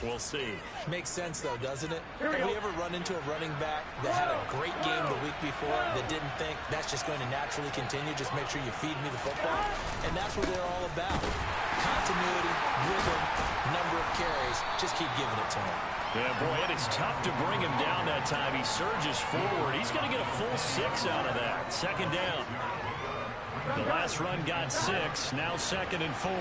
We'll see. Makes sense, though, doesn't it? Have we ever run into a running back that had a great game the week before that didn't think that's just going to naturally continue? Just make sure you feed me the football. And that's what they're all about. Continuity, rhythm, number of carries. Just keep giving it to him. Yeah, boy, and it's tough to bring him down that time. He surges forward. He's going to get a full 6 out of that. Second down. The last run got 6, now 2nd and 4.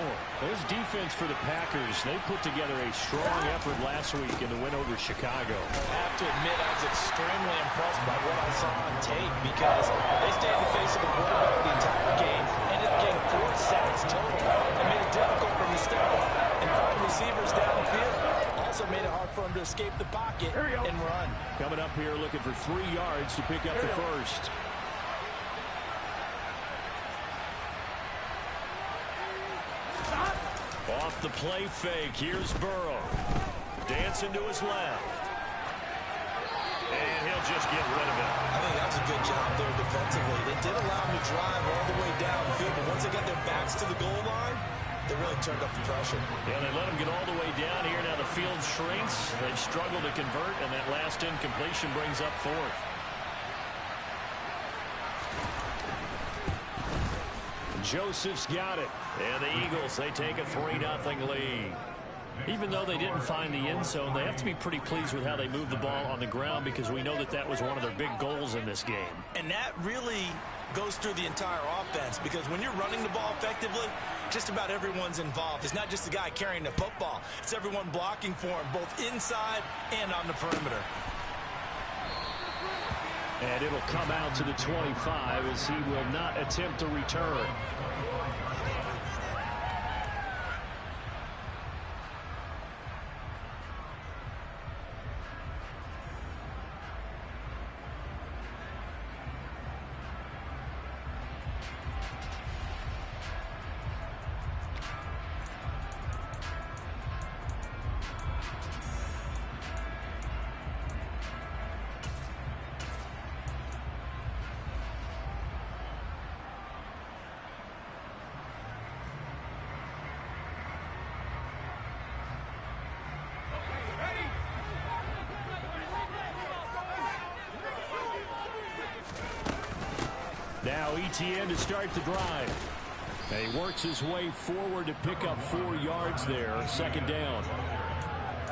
This defense for the Packers, they put together a strong effort last week in the win over Chicago. I have to admit, I was extremely impressed by what I saw on tape because they stayed in the face of the quarterback the entire game, ended up getting 4 sacks total, and made it difficult for him to step up and find receivers downfield. Also made it hard for him to escape the pocket and run. Coming up here looking for 3 yards to pick up the first. Off the play fake, here's Burrow. Dancing to his left. And he'll just get rid of it. I think that was a good job there defensively. They did allow him to drive all the way downfield, but once they got their backs to the goal line, they really turned up the pressure. Yeah, they let him get all the way down here. Now the field shrinks. They've struggled to convert, and that last incompletion brings up 4th. Joseph's got it. And the Eagles, they take a 3-0 lead. Even though they didn't find the end zone, they have to be pretty pleased with how they moved the ball on the ground because we know that that was one of their big goals in this game. And that really goes through the entire offense because when you're running the ball effectively, just about everyone's involved. It's not just the guy carrying the football. It's everyone blocking for him, both inside and on the perimeter. And it'll come out to the 25 as he will not attempt to return. Now Etienne to start the drive. And he works his way forward to pick up 4 yards there. 2nd down.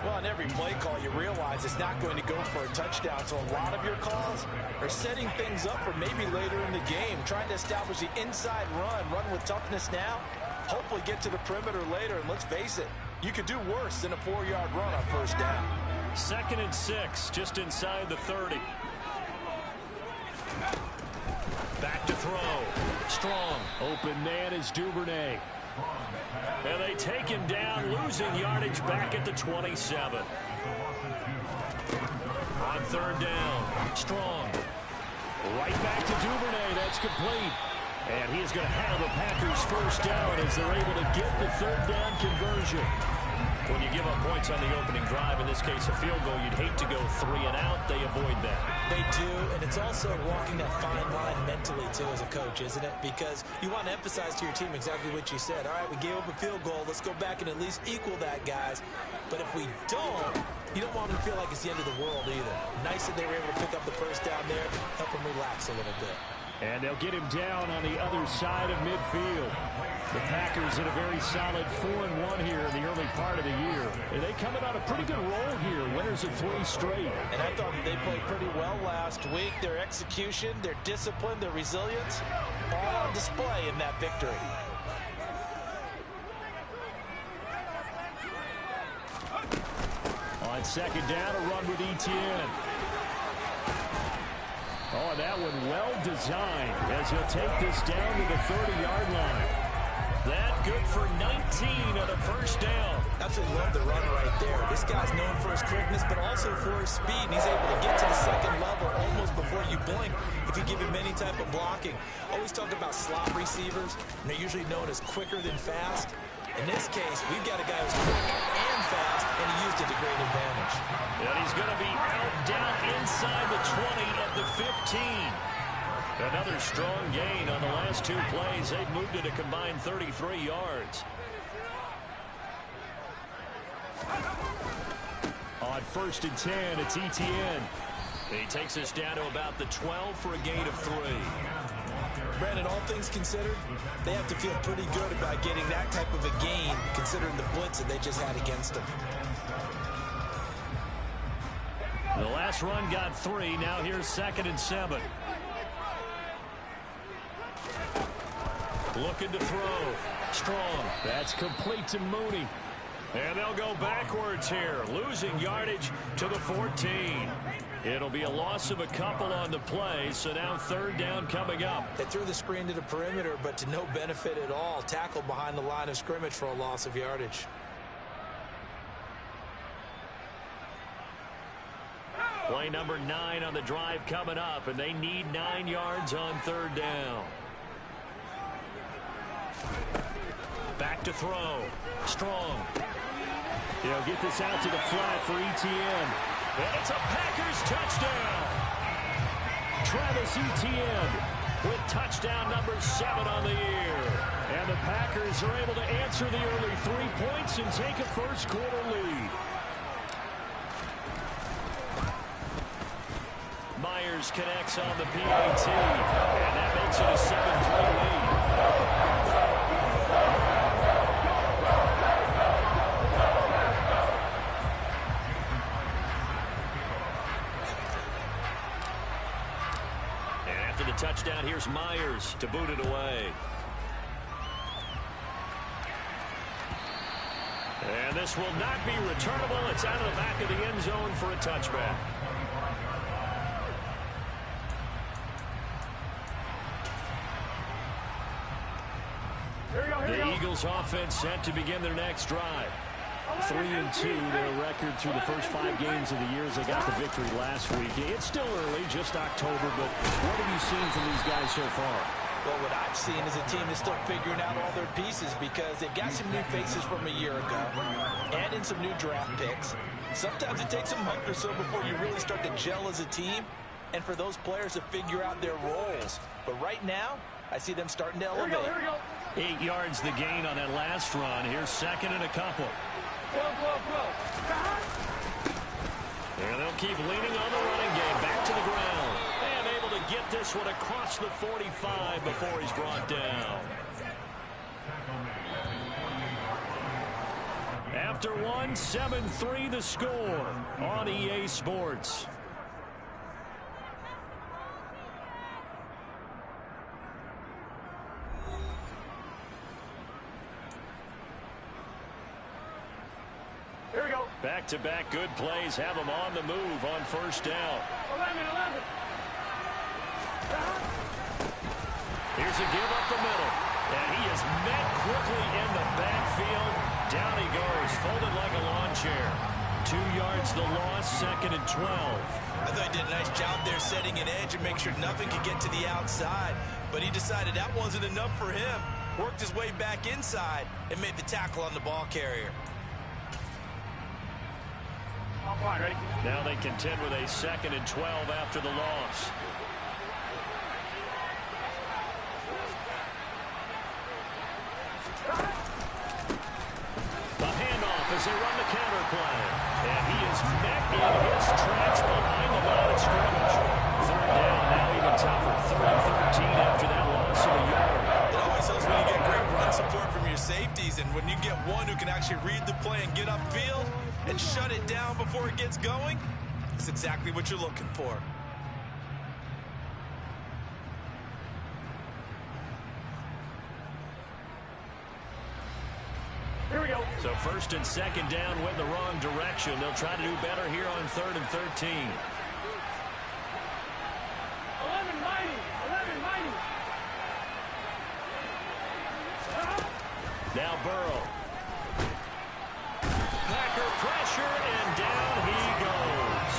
Well, on every play call, you realize it's not going to go for a touchdown. So a lot of your calls are setting things up for maybe later in the game, trying to establish the inside run with toughness now, hopefully get to the perimeter later. And let's face it, you could do worse than a 4-yard run on 1st down. 2nd and 6, just inside the 30. Back to throw. Strong. Open man is Duvernay. And they take him down, losing yardage back at the 27. On 3rd down. Strong. Right back to Duvernay. That's complete. And he is going to have the Packers 1st down as they're able to get the 3rd down conversion. When you give up points on the opening drive, in this case a field goal, you'd hate to go 3 and out. They avoid that. They do, and it's also walking that fine line mentally, too, as a coach, isn't it? Because you want to emphasize to your team exactly what you said. All right, we gave up a field goal. Let's go back and at least equal that, guys. But if we don't, you don't want them to feel like it's the end of the world either. Nice that they were able to pick up the 1st down there, help them relax a little bit. And they'll get him down on the other side of midfield. The Packers in a very solid 4-1 here in the early part of the year. And they coming on a pretty good roll here. Winners of 3 straight. And I thought they played pretty well last week. Their execution, their discipline, their resilience, all on display in that victory. On 2nd down, a run with Etienne. Oh, and that one well designed as he'll take this down to the 30-yard line. That good for 19 on a 1st down. Absolutely love the run right there. This guy's known for his quickness, but also for his speed. And he's able to get to the 2nd level almost before you blink if you give him any type of blocking. Always talk about slot receivers, and they're usually known as quicker than fast. In this case, we've got a guy who's quick and fast, and he used it to great advantage. And he's going to be out down inside the 20 at the 15. Another strong gain on the last 2 plays. They've moved it a combined 33 yards. first and 10. It's ETN. He takes us down to about the 12 for a gain of 3. Brandon, all things considered, they have to feel pretty good about getting that type of a gain, considering the blitz that they just had against them. The last run got 3. Now here's 2nd and 7. Looking to throw. Strong. That's complete to Mooney. And they'll go backwards here, losing yardage to the 14. It'll be a loss of a couple on the play, so now 3rd down coming up. They threw the screen to the perimeter, but to no benefit at all. Tackled behind the line of scrimmage for a loss of yardage. Play number 9 on the drive coming up, and they need 9 yards on 3rd down. Back to throw. Strong. He'll get this out to the flat for ETN. And it's a Packers touchdown. Travis Etienne with touchdown number 7 on the year. And the Packers are able to answer the early 3 points and take a first quarter lead. Myers connects on the PAT. And that makes it a 7-3 lead. Touchdown, here's Myers to boot it away. And this will not be returnable. It's out of the back of the end zone for a touchback. The Eagles offense set to begin their next drive. 3-2, their record through the first 5 games of the year as they got the victory last week. It's still early, just October, but what have you seen from these guys so far? Well, what I've seen is a team that's still figuring out all their pieces because they've got some new faces from a year ago, add in some new draft picks. Sometimes it takes a month or so before you really start to gel as a team and for those players to figure out their roles. But right now, I see them starting to elevate. 8 yards the gain on that last run. Here's 2nd and a couple. And they'll keep leaning on the running game. Back to the ground. And able to get this one across the 45 before he's brought down. After 1, 7-3 the score on EA Sports. Back-to-back good plays have them on the move on 1st down. 11. Here's a give up the middle. And he is met quickly in the backfield. Down he goes, folded like a lawn chair. 2 yards the loss, 2nd and 12. I thought he did a nice job there setting an edge and make sure nothing could get to the outside. But he decided that wasn't enough for him. Worked his way back inside and made the tackle on the ball carrier. Now they contend with a 2nd and 12 after the loss. The handoff as they run the counter play. And he is met in his tracks behind the line of scrimmage. 3rd down, now even tougher. 3rd and 13 after that loss of a yard. It always helps when you get great run support from your safeties, and when you get one who can actually read the play and get upfield and shut it down before it gets going, it's exactly what you're looking for. Here we go. So 1st and 2nd down went the wrong direction. They'll try to do better here on 3rd and 13. 11 mighty. Now Burrow. Packer pressure, and down he goes.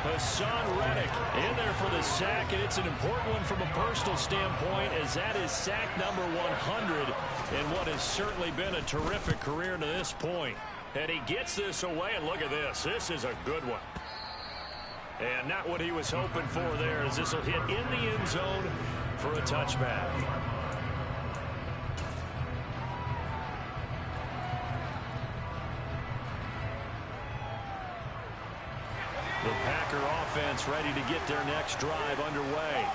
Hassan Reddick in there for the sack, and it's an important one from a personal standpoint, as that is sack number 100 in what has certainly been a terrific career to this point. And he gets this away, and look at this. This is a good one. And not what he was hoping for there, as this will hit in the end zone for a touchback. The Packer offense ready to get their next drive underway.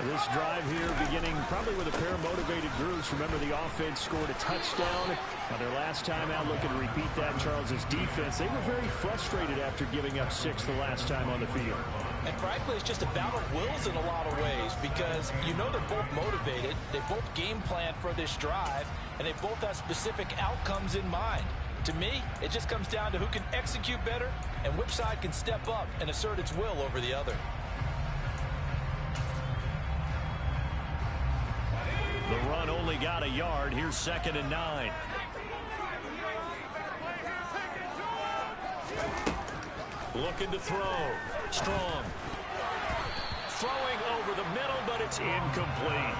This drive here beginning probably with a pair of motivated groups. Remember, the offense scored a touchdown on their last time out, looking to repeat that. Charles's defense, they were very frustrated after giving up 6 the last time on the field. And frankly, it's just a battle of wills in a lot of ways, because you know they're both motivated, they both game plan for this drive, and they both have specific outcomes in mind. To me, it just comes down to who can execute better and which side can step up and assert its will over the other. The run only got a yard. Here's 2nd and 9. Looking to throw. Strong. Throwing over the middle, but it's incomplete.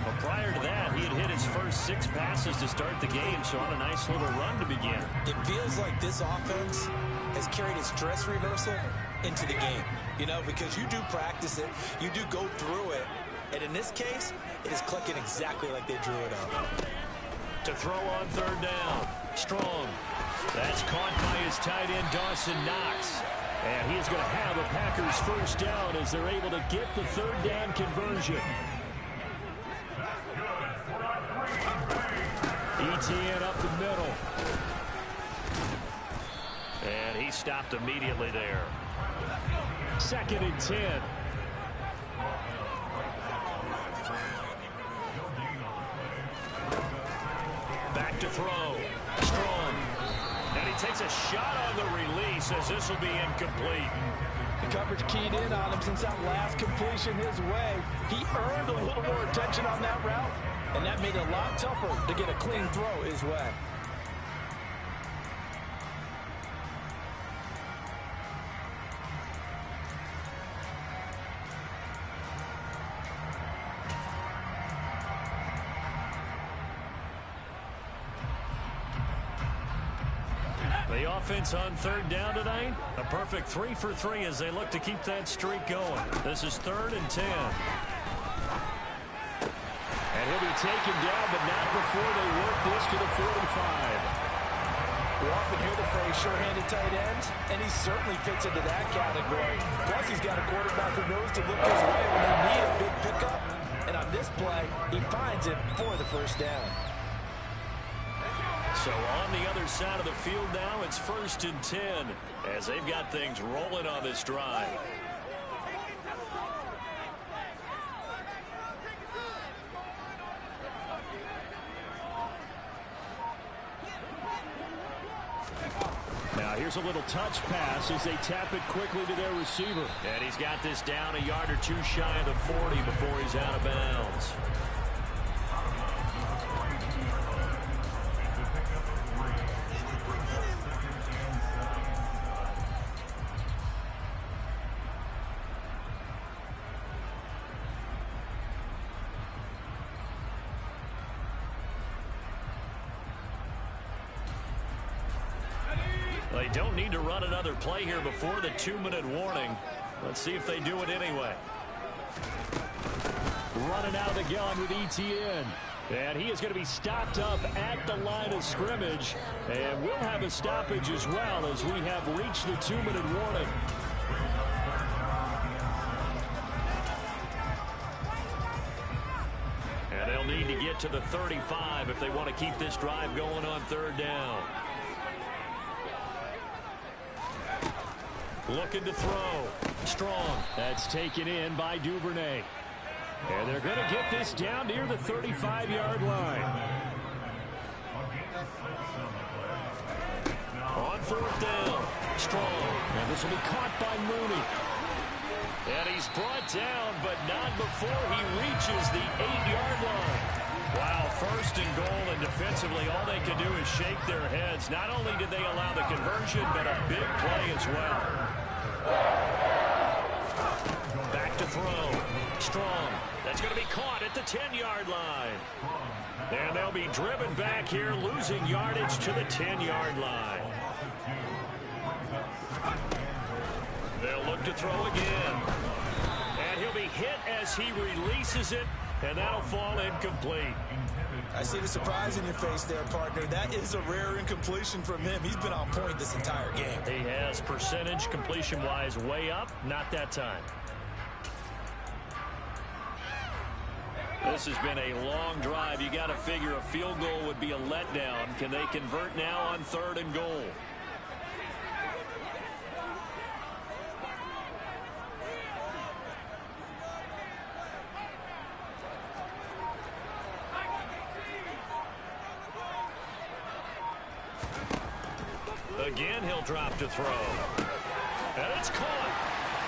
Well, prior to that, he had hit his first 6 passes to start the game, so on a nice little run to begin. It feels like this offense has carried its dress rehearsal into the game. You know, because you do practice it, you do go through it, and in this case, it is clicking exactly like they drew it up. To throw on 3rd down. Strong. That's caught by his tight end, Dawson Knox. And he is going to have a Packers first down as they're able to get the 3rd down conversion. ETN up the middle. And he stopped immediately there. 2nd and 10. Back to throw. Strong. And he takes a shot on the release as this will be incomplete. The coverage keyed in on him since that last completion his way. He earned a little more attention on that route, and that made it a lot tougher to get a clean throw his way. The offense on 3rd down tonight, a perfect 3 for 3 as they look to keep that streak going. This is 3rd and 10. And he'll be taken down, but not before they work this to the 45. We often hear the phrase sure-handed tight ends, and he certainly fits into that category. Plus, he's got a quarterback who knows to look his way when they need a big pickup. And on this play, he finds it for the first down. So on the other side of the field now, it's 1st and 10 as they've got things rolling on this drive. Now here's a little touch pass as they tap it quickly to their receiver. And he's got this down a yard or 2 shy of the 40 before he's out of bounds. They don't need to run another play here before the 2-minute warning. Let's see if they do it anyway. Running out of the gun with ETN. And he is going to be stopped up at the line of scrimmage. And we'll have a stoppage as well as we have reached the 2-minute warning. And they'll need to get to the 35 if they want to keep this drive going on 3rd down. Looking to throw. Strong. That's taken in by Duvernay. And they're going to get this down near the 35-yard line. On 4th down. Strong. And this will be caught by Mooney. And he's brought down, but not before he reaches the 8-yard line. Wow, 1st and goal, and defensively all they can do is shake their heads. Not only did they allow the conversion, but a big play as well. Back to throw. Strong. That's going to be caught at the 10-yard line. And they'll be driven back here, losing yardage to the 10-yard line. They'll look to throw again. And he'll be hit as he releases it, and that'll fall incomplete. I see the surprise in your face there, partner. That is a rare incompletion from him. He's been on point this entire game. He has percentage completion-wise way up. Not that time. This has been a long drive. You got to figure a field goal would be a letdown. Can they convert now on 3rd and goal? Again, he'll drop to throw. And it's caught.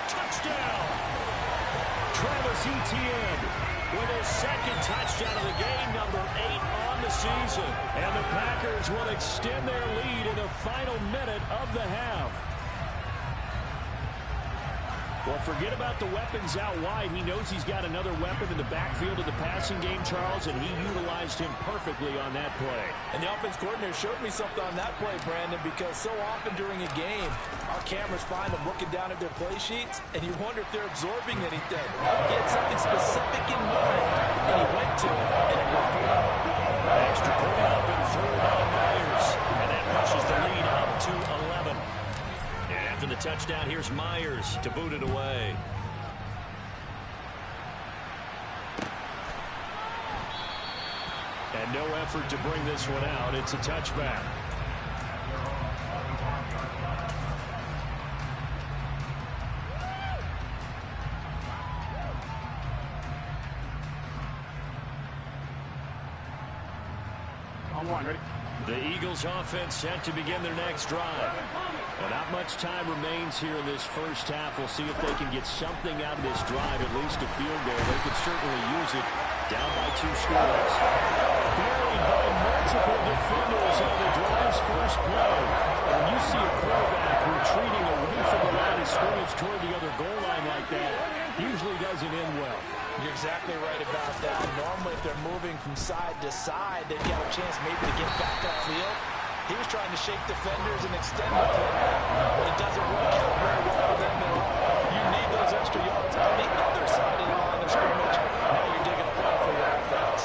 Touchdown. Travis Etienne with his 2nd touchdown of the game, number 8 on the season. And the Packers will extend their lead in the final minute of the half. Well, forget about the weapons out wide. He knows he's got another weapon in the backfield of the passing game, Charles, and he utilized him perfectly on that play. And the offense coordinator showed me something on that play, Brandon, because so often during a game, our cameras find them looking down at their play sheets, and you wonder if they're absorbing anything. He had something specific in mind, and he went to it, and it worked. Extra point up and through by Myers, and that pushes the lead up to 11. After the touchdown, here's Myers to boot it away. And no effort to bring this one out. It's a touchback. On 1, ready? The Eagles offense set to begin their next drive. Well, not much time remains here in this first half. We'll see if they can get something out of this drive, at least a field goal. They could certainly use it. Down by 2 scores. Buried by multiple defenders on the drive's first play. When you see a quarterback retreating away from the line of scrimmage toward the other goal line like that, usually doesn't end well. You're exactly right about that. Normally, if they're moving from side to side, they've got a chance maybe to get back upfield. He was trying to shake defenders and extend the play, but it doesn't work out very well for them at all. You need those extra yards on the other side of the line of scrimmage. Now you're digging a hole for your offense.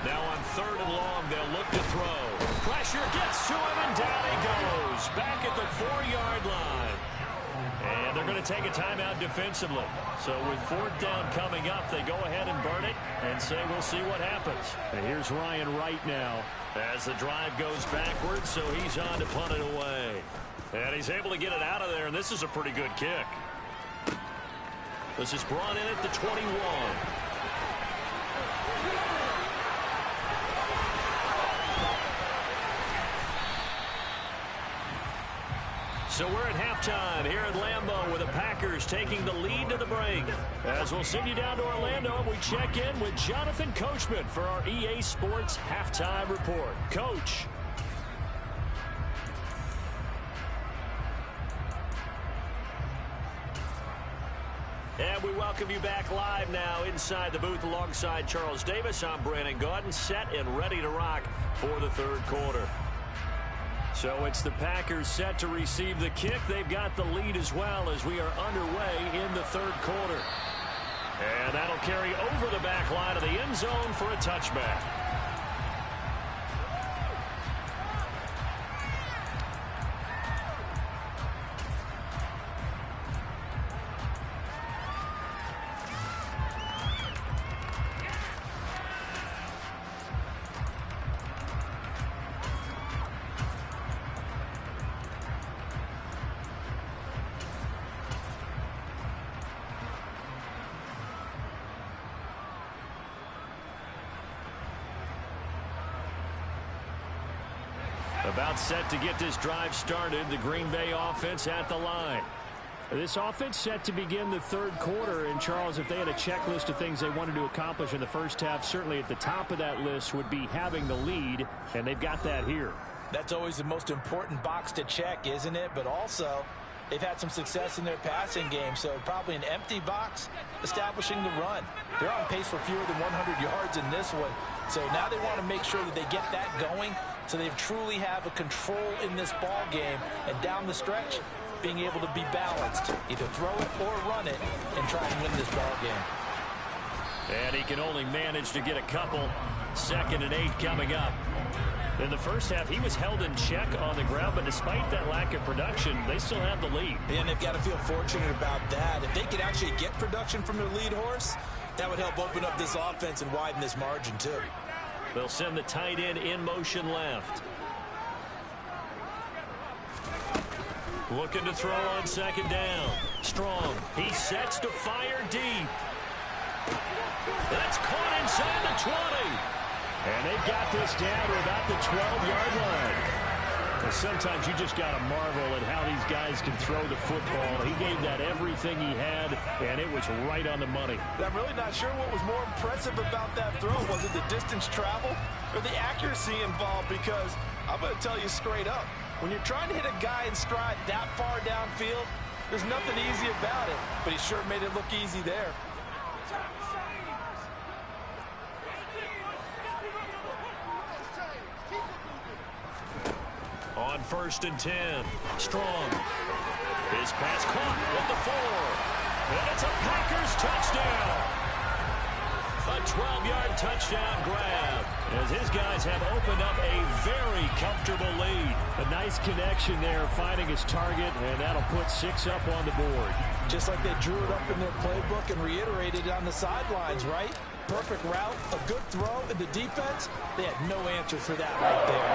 Now on 3rd and long, they'll look to throw. Pressure gets to him, and down he goes. Back at the 4-yard line. And they're going to take a timeout defensively. So with 4th down coming up, they go ahead and burn it and say we'll see what happens. And here's Ryan Wright now as the drive goes backwards, so he's on to punt it away. And he's able to get it out of there, and this is a pretty good kick. This is brought in at the 21. So we're at halftime here at Lambeau with the Packers taking the lead to the break. As we'll send you down to Orlando, we check in with Jonathan Coachman for our EA Sports Halftime Report. Coach. And we welcome you back live now inside the booth alongside Charles Davis. I'm Brandon Gaudin, set and ready to rock for the 3rd quarter. So it's the Packers set to receive the kick. They've got the lead as well as we are underway in the 3rd quarter. And that'll carry over the back line of the end zone for a touchback. About set to get this drive started. The Green Bay offense at the line. This offense set to begin the 3rd quarter. And, Charles, if they had a checklist of things they wanted to accomplish in the first half, certainly at the top of that list would be having the lead, and they've got that here. That's always the most important box to check, isn't it? But also, they've had some success in their passing game, so probably an empty box establishing the run. They're on pace for fewer than 100 yards in this one. So now they want to make sure that they get that going so they truly have a control in this ball game. And down the stretch, being able to be balanced. Either throw it or run it and try and win this ball game. And he can only manage to get a couple. 2nd and 8 coming up. In the first half, he was held in check on the ground, but despite that lack of production, they still have the lead. And they've got to feel fortunate about that. If they could actually get production from their lead horse, that would help open up this offense and widen this margin too. They'll send the tight end in motion left. Looking to throw on 2nd down. Strong. He sets to fire deep. That's caught inside the 20. And they've got this down to about the 12-yard line. And sometimes you just got to marvel at how these guys can throw the football. He gave that everything he had, and it was right on the money. I'm really not sure what was more impressive about that throw. Was it the distance traveled or the accuracy involved? Because I'm going to tell you straight up, when you're trying to hit a guy in stride that far downfield, there's nothing easy about it. But he sure made it look easy there. On 1st and 10. Strong. His pass caught at the 4. And it's a Packers touchdown. A 12-yard touchdown grab as his guys have opened up a very comfortable lead. A nice connection there, finding his target, and that'll put 6 up on the board. Just like they drew it up in their playbook and reiterated it on the sidelines, right? Perfect route, a good throw, and the defense, they had no answer for that right there.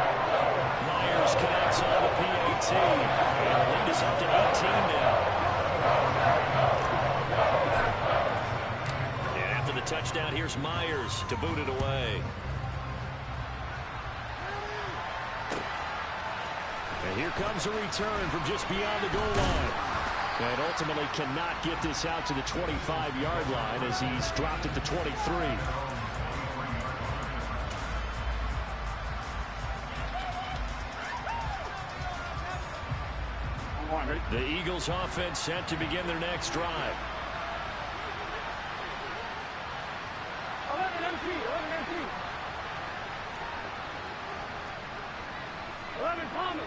Myers connects on the PAT. And the lead is up to 18 now. And after the touchdown, here's Myers to boot it away. And here comes a return from just beyond the goal line. And ultimately cannot get this out to the 25-yard line as he's dropped at the 23. The Eagles offense set to begin their next drive. 11 MC. 11 Thomas.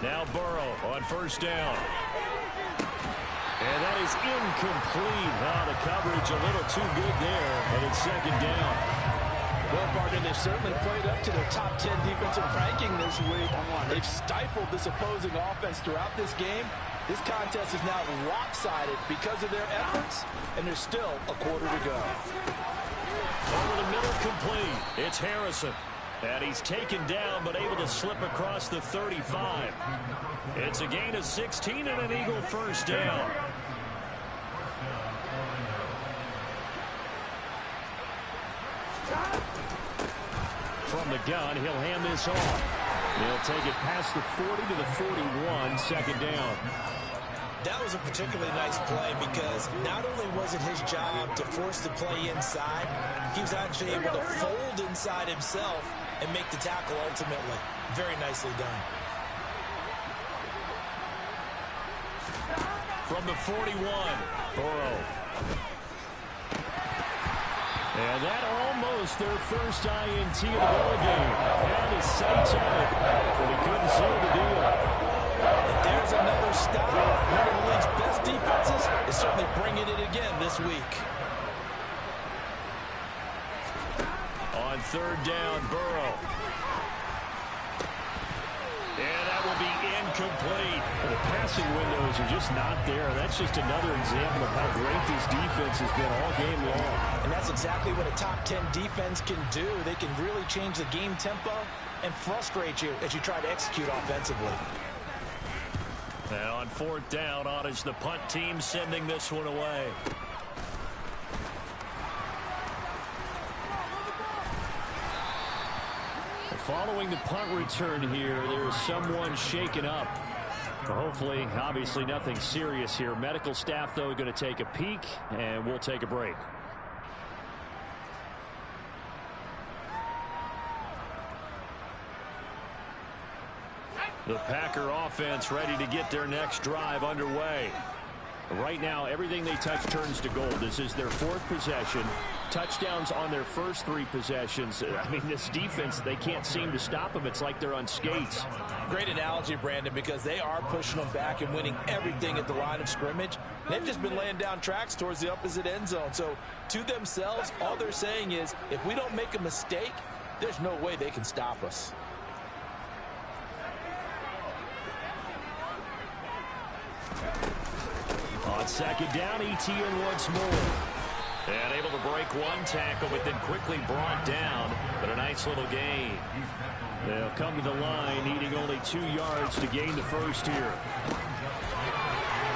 Now Burrow on 1st down. And that is incomplete. The coverage a little too good there, and it's 2nd down. Well, partner, they've certainly played up to their top 10 defensive ranking this week. They've stifled this opposing offense throughout this game. This contest is now lopsided because of their efforts, and there's still a quarter to go. Over the middle, complete. It's Harrison. And he's taken down, but able to slip across the 35. It's a gain of 16 and an Eagle 1st down. From the gun, he'll hand this off. He'll take it past the 40 to the 41, 2nd down. That was a particularly nice play because not only was it his job to force the play inside, he was actually able to fold inside himself and make the tackle ultimately. Very nicely done. From the 41, Burrow. And that almost their first INT of the ball game. And his sights on it, but he couldn't seal the deal. And there's another stop. One of the league's best defenses is certainly bringing it again this week. On 3rd down, Burrow. And that will be incomplete. The passing windows are just not there. That's just another example of how great this defense has been all game long. And that's exactly what a top 10 defense can do. They can really change the game tempo and frustrate you as you try to execute offensively. Now on 4th down, on is the punt team sending this one away. Following the punt return here, there's someone shaken up. Hopefully, obviously nothing serious here. Medical staff, though, going to take a peek, and we'll take a break. The Packer offense ready to get their next drive underway. Right now, everything they touch turns to gold. This is their 4th possession. Touchdowns on their first 3 possessions. I mean, this defense, they can't seem to stop them. It's like they're on skates. Great analogy, Brandon, because they are pushing them back and winning everything at the line of scrimmage. They've just been laying down tracks towards the opposite end zone. So to themselves, all they're saying is, if we don't make a mistake, there's no way they can stop us. On second down, Etienne once more. And able to break one tackle, but then quickly brought down. But a nice little gain. They'll come to the line, needing only 2 yards to gain the first here.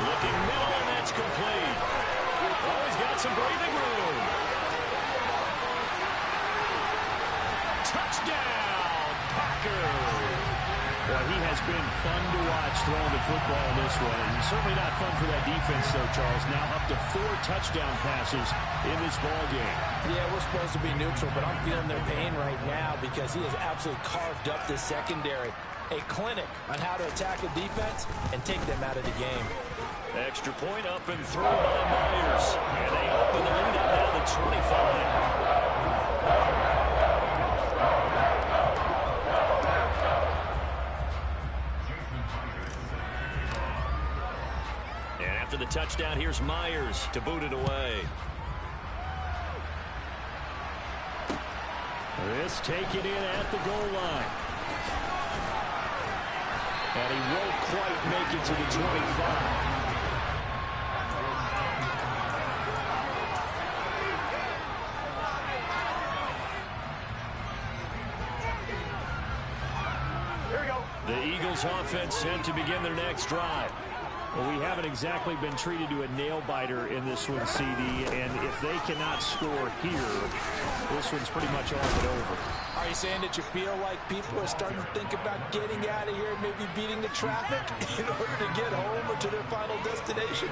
Looking middle, and that's complete. Oh, he's got some breathing room. Touchdown, Packers. Well, he has been fun to watch throwing the football in this one. And certainly not fun for that defense, though, Charles. Now up to 4 touchdown passes in this ball game. Yeah, we're supposed to be neutral, but I'm feeling their pain right now because he has absolutely carved up this secondary. A clinic on how to attack a defense and take them out of the game. Extra point up and through by Myers. And they open the lead up now to 25. After the touchdown, here's Myers to boot it away. This taken in at the goal line. And he won't quite make it to the 25. Here we go. The Eagles offense sent to begin their next drive. Well, we haven't exactly been treated to a nail-biter in this one, CD, and if they cannot score here, this one's pretty much all but over. Are you saying that you feel like people are starting to think about getting out of here and maybe beating the traffic in order to get home or to their final destination?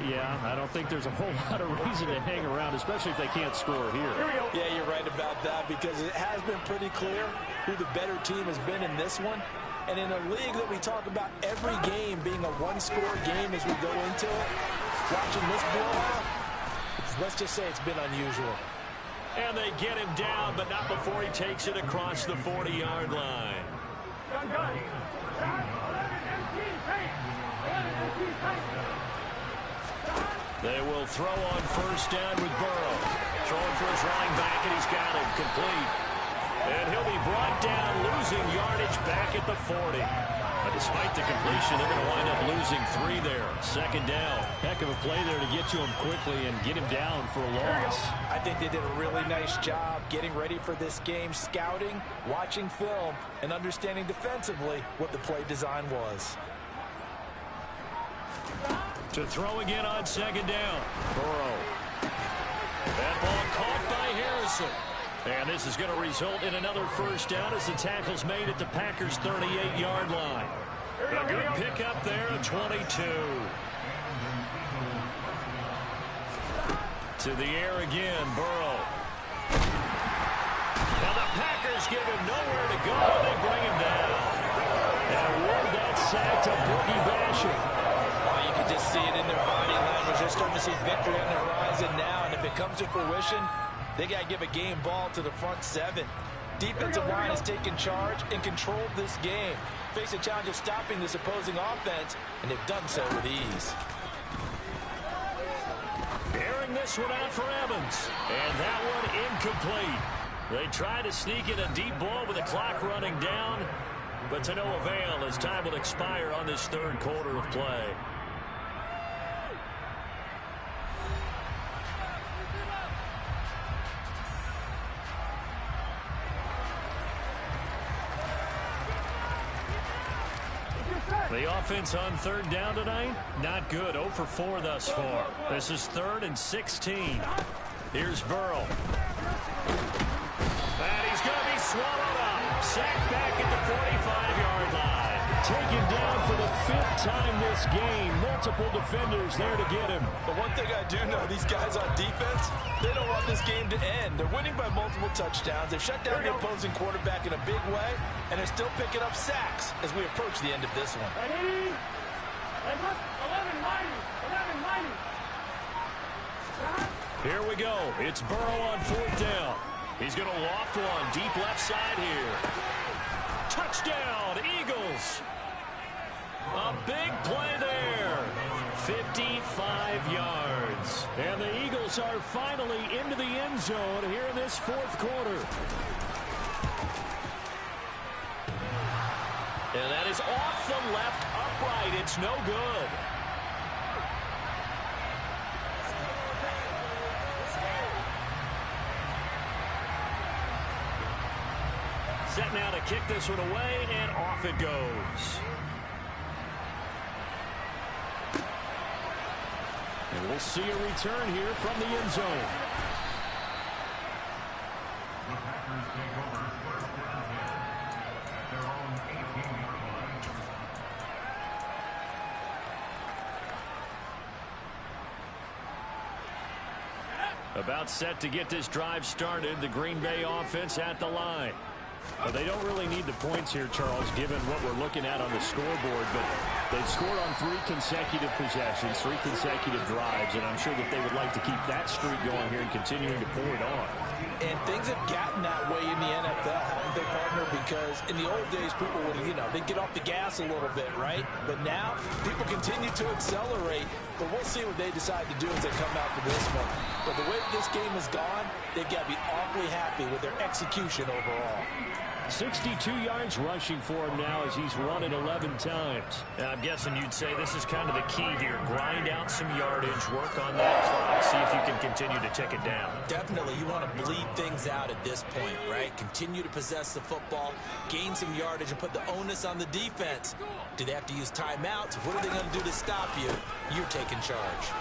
Yeah, I don't think there's a whole lot of reason to hang around, especially if they can't score here. Yeah, you're right about that because it has been pretty clear who the better team has been in this one. And in a league that we talk about every game being a one-score game as we go into it, watching this blowout, let's just say it's been unusual. And they get him down, but not before he takes it across the 40-yard line. They will throw on first down with Burrow. Throwing for his running back, and he's got it complete. And he'll be brought down, losing yardage back at the 40. But despite the completion, they're going to wind up losing 3 there. Second down. Heck of a play there to get to him quickly and get him down for a loss. I think they did a really nice job getting ready for this game, scouting, watching film, and understanding defensively what the play design was. To throw again on second down. Burrow. That ball caught by Harrison. And this is going to result in another first down as the tackle's made at the Packers' 38-yard line. A good pickup there at 22. To the air again, Burrow. Now the Packers give him nowhere to go, and they bring him down. And award that sack to Boogie Basham. You can just see it in their body language. They're starting to see victory on the horizon now, and if it comes to fruition, they got to give a game ball to the front 7. Defensive line has taken charge and controlled this game. Face a challenge of stopping this opposing offense, and they've done so with ease. Airing this one out for Evans. And that one incomplete. They try to sneak in a deep ball with the clock running down, but to no avail as time will expire on this third quarter of play. The offense on third down tonight, not good. 0 for 4 thus far. This is 3rd and 16. Here's Burrow. And he's going to be swallowed up. Sacked back at the 45-yard line. Taken down for the 5th time this game. Multiple defenders there to get him. But one thing I do know, these guys on defense, they don't want this game to end. They're winning by multiple touchdowns. They've shut down the opposing quarterback in a big way, and they're still picking up sacks as we approach the end of this one. 11 minus. Here we go. It's Burrow on 4th down. He's going to loft one deep left side here. Touchdown, Eagles. A big play there. 55 yards. And the Eagles are finally into the end zone here in this 4th quarter. And that is off the left upright. It's no good. Set now to kick this one away, and off it goes. And we'll see a return here from the end zone. The Packers take over 1st down at their own 18-yard line. About set to get this drive started. The Green Bay offense at the line. Well, they don't really need the points here, Charles, given what we're looking at on the scoreboard. But they've scored on 3 consecutive possessions, 3 consecutive drives, and I'm sure that they would like to keep that streak going here and continuing to pour it on. And things have gotten that way in the NFL, haven't they, partner? Because in the old days, people would, they'd get off the gas a little bit, right? But now, people continue to accelerate. But we'll see what they decide to do as they come out to this one. But the way this game has gone, they've got to be awfully happy with their execution overall. 62 yards rushing for him now as he's run it 11 times. I'm guessing you'd say this is kind of the key here. Grind out some yardage, work on that clock, see if you can continue to tick it down. Definitely, you want to bleed things out at this point, right? Continue to possess the football, gain some yardage, and put the onus on the defense. Do they have to use timeouts? What are they going to do to stop you? You're taking charge.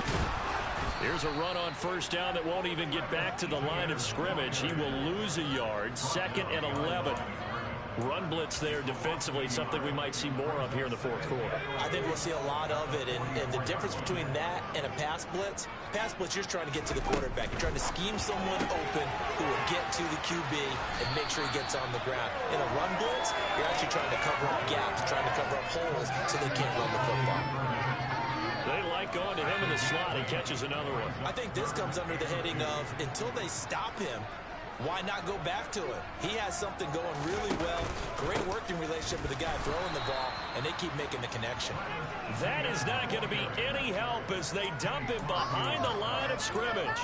Here's a run on 1st down that won't even get back to the line of scrimmage. He will lose a yard. 2nd and 11. Run blitz there defensively, something we might see more of here in the 4th quarter. I think we'll see a lot of it, and the difference between that and a pass blitz, you're trying to get to the quarterback. You're trying to scheme someone open who will get to the QB and make sure he gets on the ground. In a run blitz, you're actually trying to cover up gaps, trying to cover up holes so they can't run the football. They like going to him in the slot. He catches another one. I think this comes under the heading of, until they stop him, why not go back to him? He has something going really well. Great working relationship with the guy throwing the ball, and they keep making the connection. That is not going to be any help as they dump it behind the line of scrimmage.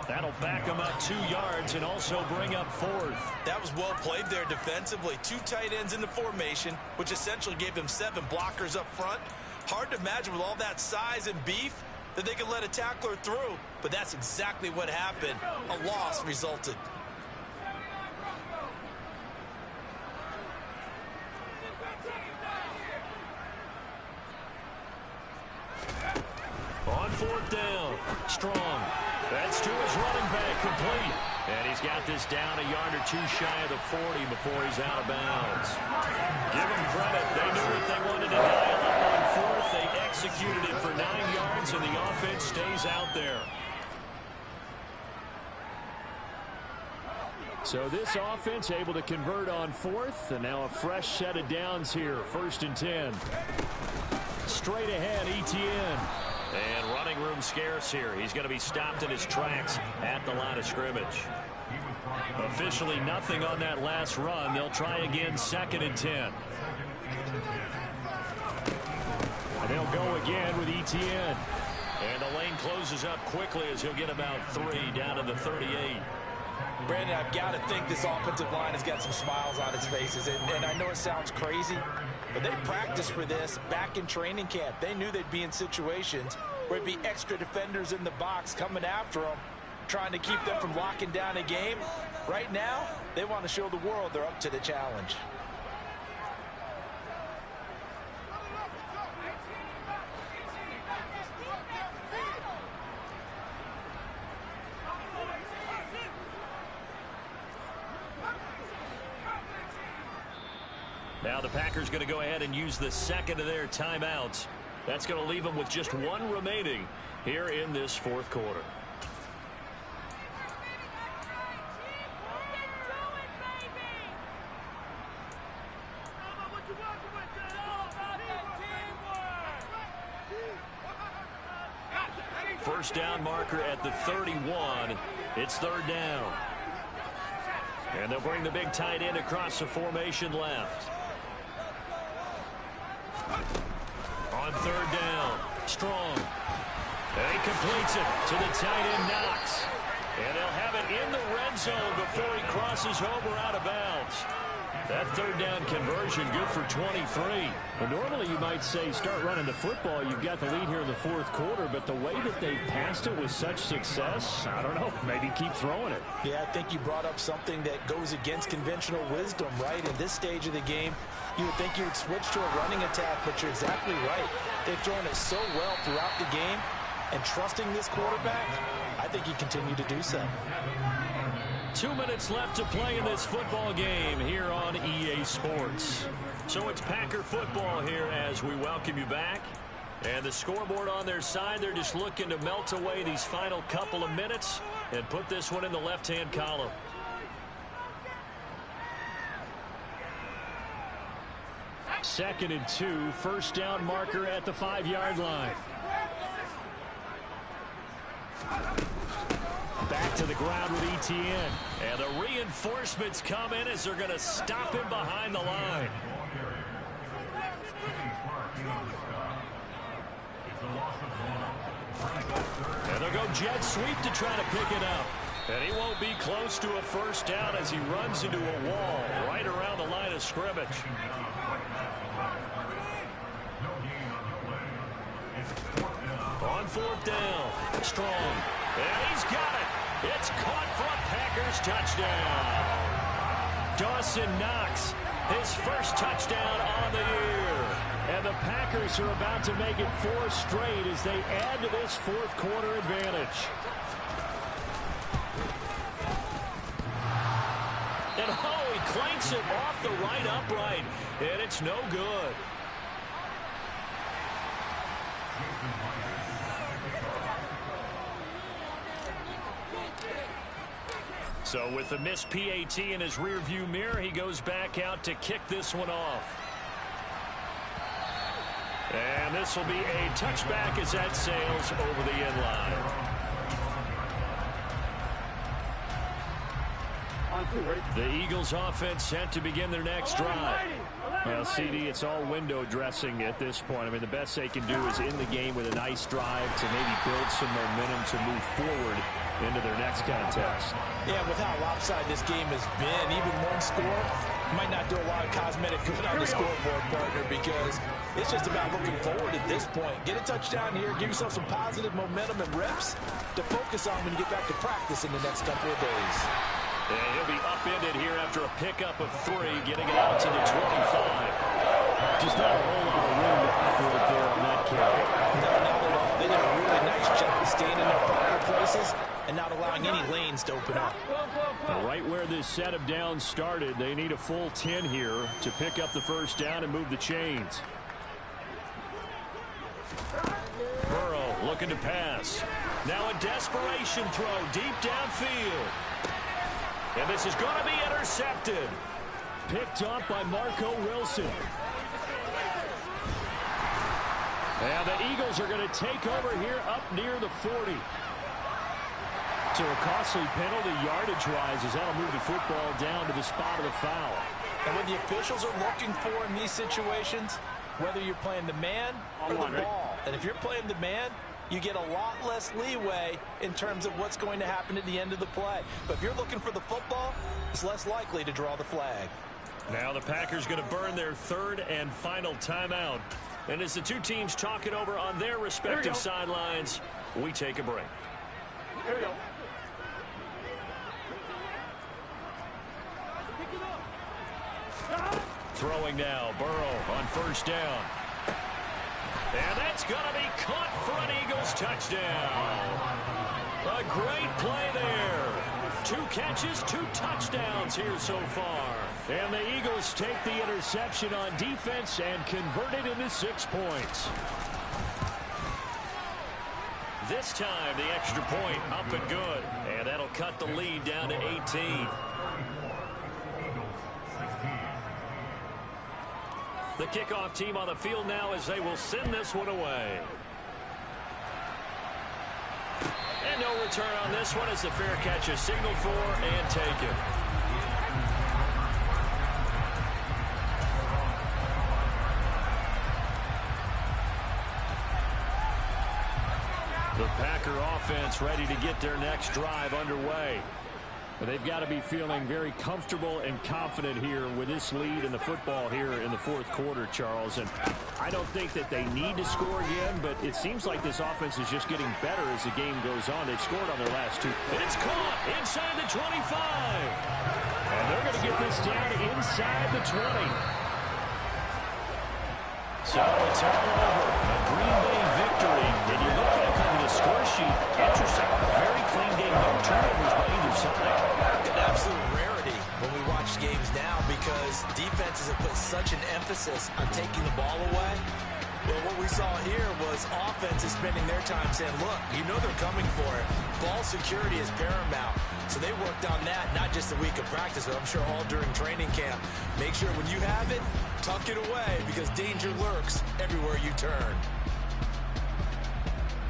That'll back them up 2 yards and also bring up 4th. That was well played there defensively. 2 tight ends in the formation, which essentially gave them 7 blockers up front. Hard to imagine with all that size and beef that they could let a tackler through, but that's exactly what happened. A loss resulted. On 4th down, Strong. That's to his running back, complete. And he's got this down a yard or 2 shy of the 40 before he's out of bounds. Give him credit. They knew what they wanted to dial up on 4th. They executed it for 9 yards, and the offense stays out there. So this offense able to convert on 4th, and now a fresh set of downs here. 1st and 10. Straight ahead, Etienne. And running room scarce here. He's going to be stopped in his tracks at the line of scrimmage. Officially nothing on that last run. They'll try again 2nd and 10. And they'll go again with Etienne. And the lane closes up quickly as he'll get about 3 down to the 38. Brandon, I've got to think this offensive line has got some smiles on its faces. And I know it sounds crazy, but they practiced for this back in training camp. They knew they'd be in situations where there'd be extra defenders in the box coming after them, trying to keep them from locking down a game. Right now, they want to show the world they're up to the challenge. Now the Packers going to go ahead and use the 2nd of their timeouts. That's going to leave them with just 1 remaining here in this 4th quarter. First down marker at the 31. It's third down. And they'll bring the big tight end across the formation left. On third down, Strong. And he completes it to the tight end, Knox. And they'll have it in the red zone before he crosses over out of bounds. That third down conversion good for 23. Well, normally you might say start running the football. You've got the lead here in the fourth quarter, but the way that they passed it with such success, I don't know, maybe keep throwing it. Yeah, I think you brought up something that goes against conventional wisdom, right? In this stage of the game, you would think you would switch to a running attack, but you're exactly right. They've thrown it so well throughout the game, and trusting this quarterback, I think he continued to do so. 2 minutes left to play in this football game here on EA Sports. So it's Packer football here as we welcome you back. And the scoreboard on their side, they're just looking to melt away these final couple of minutes and put this one in the left-hand column. Second and 2, first down marker at the 5-yard line. Back to the ground with Etienne. And the reinforcements come in as they're going to stop him behind the line. And they'll go jet sweep to try to pick it up. And he won't be close to a first down as he runs into a wall right around the line of scrimmage. On fourth down, Strong. And he's got it. It's caught for a Packers touchdown. Dawson Knox, his first touchdown on the year. And the Packers are about to make it 4 straight as they add to this fourth quarter advantage. And oh, he clanks it off the right upright. And it's no good. So with the missed PAT in his rearview mirror, he goes back out to kick this one off. And this will be a touchback as that sails over the end line. The Eagles offense set to begin their next drive. Well, CD, it's all window dressing at this point. I mean, the best they can do is in the game with a nice drive to maybe build some momentum to move forward into their next contest. Yeah, with how lopsided this game has been, even one score might not do a lot of cosmetic good on the scoreboard, partner, because it's just about looking forward at this point. Get a touchdown here, give yourself some positive momentum and reps to focus on when you get back to practice in the next couple of days. And he'll be upended here after a pickup of 3, getting it out to the 25. Just not a whole lot of room to operate there on that carry. No, not at all. They did a really nice job staying in their proper places and not allowing any lanes to open up. Well, right where this set of downs started, they need a full 10 here to pick up the first down and move the chains. Burrow looking to pass. Now a desperation throw deep downfield. And this is going to be intercepted. Picked up by Marco Wilson. And the Eagles are going to take over here up near the 40. So a costly penalty yardage-wise as that'll move the football down to the spot of the foul. And what the officials are looking for in these situations, whether you're playing the man or the ball, and if you're playing the man, you get a lot less leeway in terms of what's going to happen at the end of the play. But if you're looking for the football, it's less likely to draw the flag. Now the Packers going to burn their third and final timeout. And as the two teams talk it over on their respective sidelines, we take a break. Here we go. Throwing now, Burrow on first down. And that's going to be caught for an Eagles touchdown. A great play there. 2 catches, 2 touchdowns here so far. And the Eagles take the interception on defense and convert it into 6 points. This time the extra point up and good. And that'll cut the lead down to 18. The kickoff team on the field now as they will send this one away. get no return on this one as the fair catch is signaled for and taken. The Packer offense ready to get their next drive underway. They've got to be feeling very comfortable and confident here with this lead in the football here in the fourth quarter, Charles. And I don't think that they need to score again, but it seems like this offense is just getting better as the game goes on. They've scored on their last 2 plays. It's caught inside the 25. And they're going to get this down inside the 20. So it's all over. A Green Bay victory. And you look back over the score sheet. Interesting. Very clean game. No turnovers by either side. An absolute rarity when we watch games now because defenses have put such an emphasis on taking the ball away. Well, what we saw here was offenses spending their time saying, look, you know they're coming for it. Ball security is paramount. So they worked on that, not just a week of practice, but I'm sure all during training camp. Make sure when you have it, tuck it away because danger lurks everywhere you turn.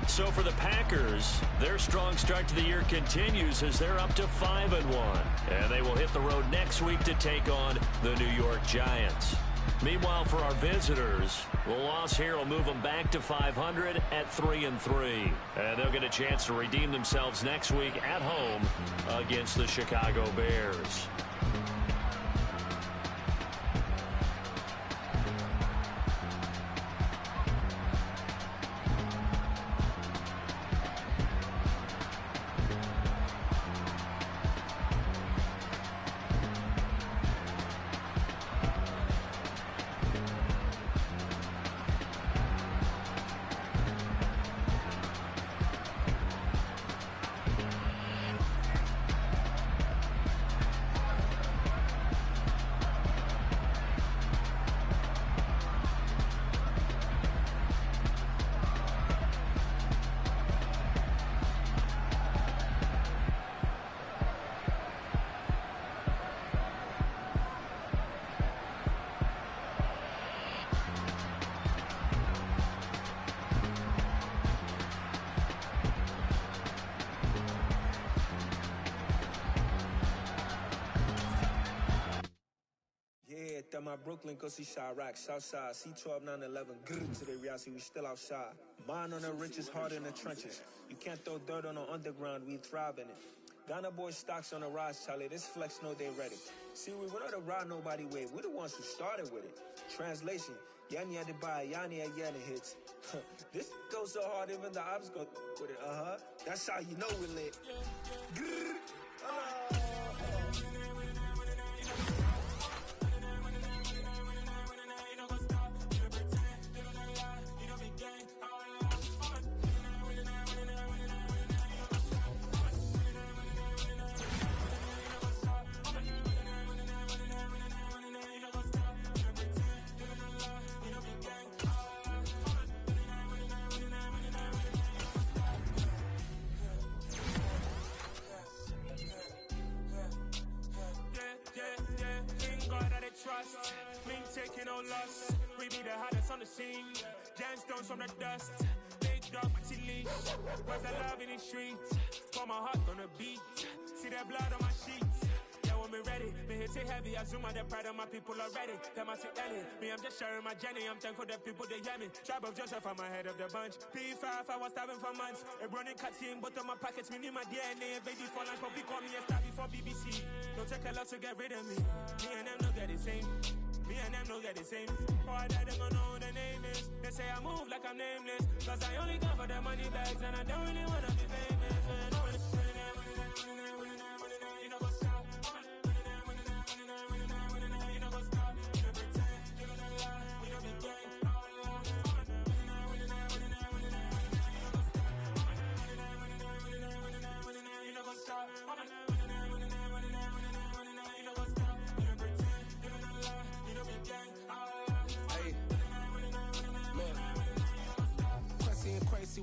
So for the Packers, their strong start to the year continues as they're up to 5-1. And they will hit the road next week to take on the New York Giants. Meanwhile, for our visitors, the loss here will move them back to 500 at 3-3. And they'll get a chance to redeem themselves next week at home against the Chicago Bears. My Brooklyn, cause he shot rock, Southside, C12, 911, grrr, to the reality, we still outside. Mine on the richest, heart in the trenches. You can't throw dirt on the underground, we thrive in it. Ghana boys stocks on the rise, Charlie, this flex know they ready. See, we were not to ride nobody with, we're the ones who started with it. Translation, Yanni had to buy, Yanni had Yanni hits. This goes so hard, even the ops go with it, That's how you know we lit. Grrr, trust. Me taking no loss. We be the hottest on the scene. Gemstones from the dust. Big dog, my leash. Where's the love in the streets? For my heart on the beat. See that blood on my sheets. Yeah, when me ready, me hit it heavy. I zoom out the pride of my people already. Them I see Ellie. Me, I'm just sharing my journey. I'm thankful that people they hear me. Tribe of Joseph, I'm ahead of the bunch. P5, I was starving for months. A running cut in, but on my pockets, me need my DNA. Baby for lunch, but we call me a star before BBC. Don't take a lot to get rid of me. Me and them know that the same. Me and them know that the same. For I die, they gon' know who the name is. They say I move like I'm nameless. Cause I only come for the money bags and I don't really wanna be famous. You know what's up? You know what's up? You don't pretend. You don't lie. We don't be gay. You know what's up?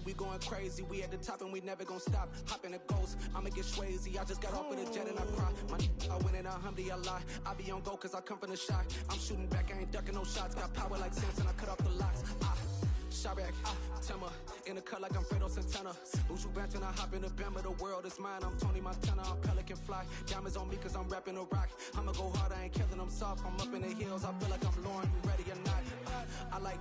We going crazy, we at the top and we never gonna stop. Hop in a ghost, I'ma get swayzy. I just got off with a jet and I cry. I win in a Humvee, I lie. I be on go cause I come from the shot. I'm shooting back, I ain't ducking no shots. Got power like Samson, I cut off the locks. Shot back, Timmer, in the cut like I'm Fredo Santana. Who's you Brampton, I hop in the Bama, the world is mine. I'm Tony Montana, I'm Pelican Fly. Diamonds on me cause I'm rapping a rock. I'ma go hard, I ain't killing them soft. I'm up in the hills, I feel like I'm Lauren, you ready or not? I like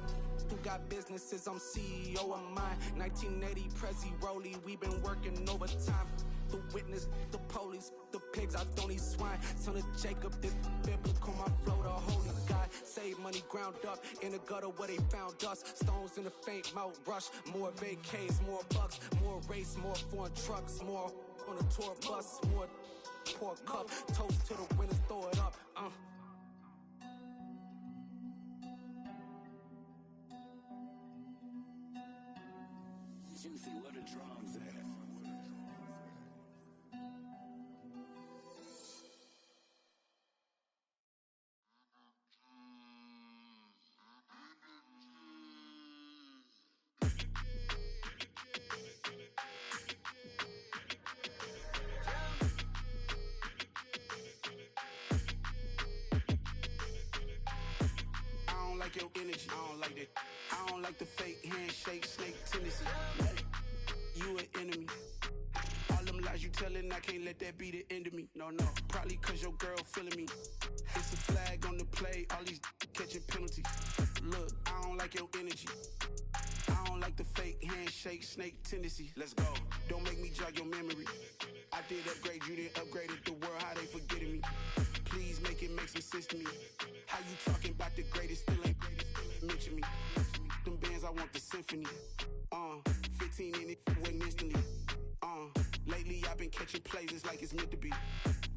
who got businesses, I'm CEO of mine. 1980 Prezi Rollie, we been working overtime. The witness, the police, the pigs, I don't eat swine. Son of Jacob, this biblical, my flow, the holy God. Save money ground up in the gutter where they found us. Stones in the faint mouth rush. More vacays, more bucks, more race, more foreign trucks, more on a tour bus, more pour cup. Toast to the winners, throw it up. Juicy, where the drums at? I don't like your energy, I don't like that. I don't like the fake handshake, snake tendency. You an enemy. All them lies you telling, I can't let that be the end of me. No, probably cause your girl feeling me. It's a flag on the play, all these catching penalties. Look, I don't like your energy. I don't like the fake handshake, snake tendency. Let's go. Don't make me jog your memory. I did upgrade, you didn't upgrade it. The world, how they forgetting me. Please make it make some sense to me. How you talking about the greatest, still ain't mention me. Them bands, I want the symphony. 15 in it, went instantly. Lately I've been catching plays, it's like it's meant to be.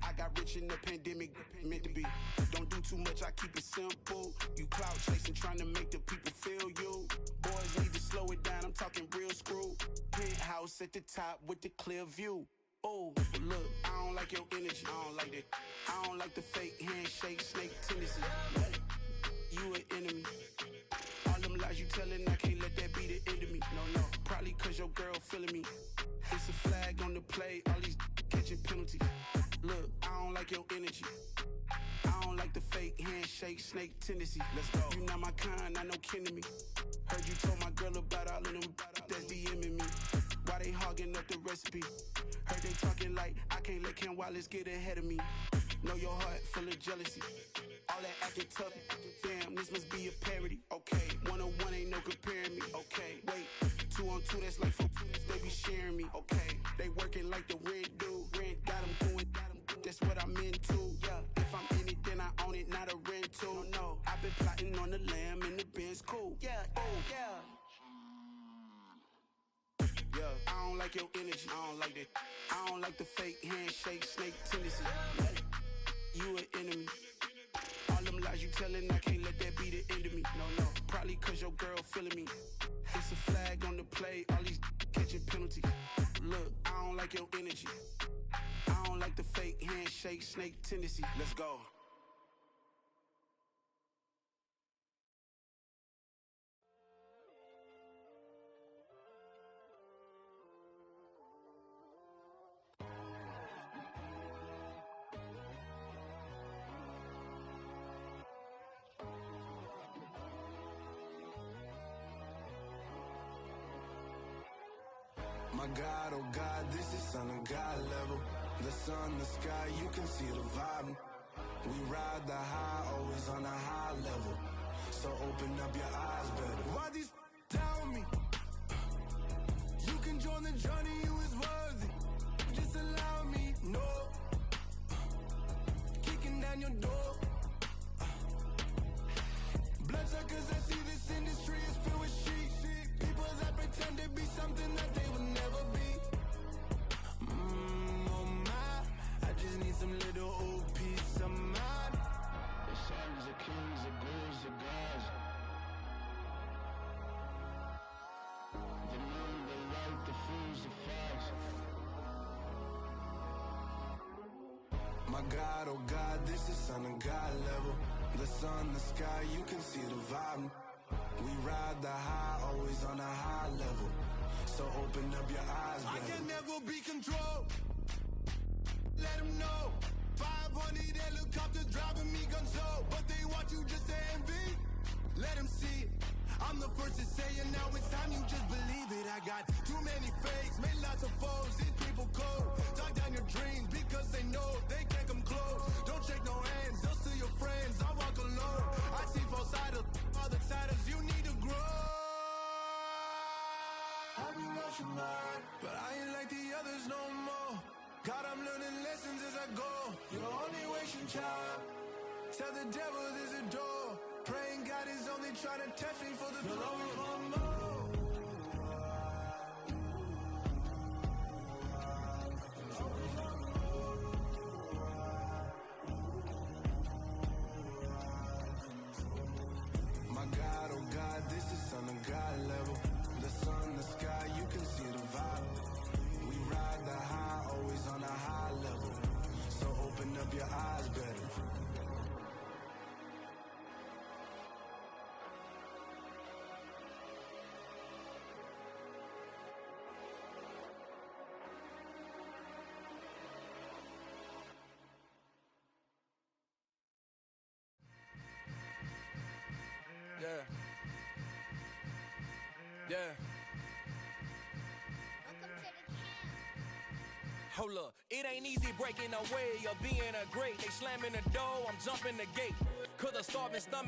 I got rich in the pandemic, meant to be. Don't do too much, I keep it simple. You clout chasing, trying to make the people feel you. Boys need to slow it down, I'm talking real screw. Penthouse at the top with the clear view. Oh, look, I don't like your energy, I don't like that. I don't like the fake handshake, snake tendency. You an enemy. All them lies you telling, I can't let that be the end of me. No, probably cause your girl feeling me. It's a flag on the play, all these catching penalties. Look, I don't like your energy. I don't like the fake handshake, snake tendency. Let's go. You not my kind, not no kin to me. Heard you told my girl about all of them that's DMing me. Why they hogging up the recipe? Heard they talking like I can't let Ken Wallace get ahead of me. Know your heart full of jealousy. All that acting tough, damn, this must be a parody. Okay, 1-on-1 ain't no comparing me. Okay, wait, 2-on-2, that's like 4, they be sharing me. Okay, they working like the rent do. Rent got them going, that's what I'm into. Yeah, if I'm in it, then I own it, not a rental. No, I've been plotting on the lamb and the Benz cool. Yeah, oh, yeah. Yeah, I don't like your energy, I don't like that. I don't like the fake handshake, snake tendency. You an enemy. All them lies you telling, I can't let that be the end of me. No, probably cause your girl feeling me. It's a flag on the play, all these catching penalties. Look, I don't like your energy. I don't like the fake handshake, snake tendency. Let's go. My God, oh God, this is son of God level. The sun, the sky, you can see the vibe. We ride the high, always on a high level. So open up your eyes better. Why these tell me? You can join the journey, you is worthy. Just allow me, no. Kicking down your door. Bloodsuckers, I see this industry is filled with sheep. People that pretend to be something that they will never be. Oh my, I just need some little old peace of mind. The sons of kings, the ghouls, the gods. The moon, the light, the fools, the fogs. My God, oh God, this is son of God level. The sun, the sky, you can see the vibe. We ride the high, always on a high level. So open up your eyes, baby. I can never be controlled. Let them know. 500 helicopters driving me gunso. But they want you just to envy. Let them see it. I'm the first to say it, now it's time you just believe it. I got too many fakes, made lots of child. Tell the devil there's a door. Praying God is only trying to test me for the throne. My God, oh God, this is Son of God level. The sun, the sky, you can see the vibe. We ride the high, always on a high level. So open up your eyes better. Yeah. Yeah. Hold up, it ain't easy breaking away or being a great. They slamming the door, I'm jumping the gate. Cause a starving stomach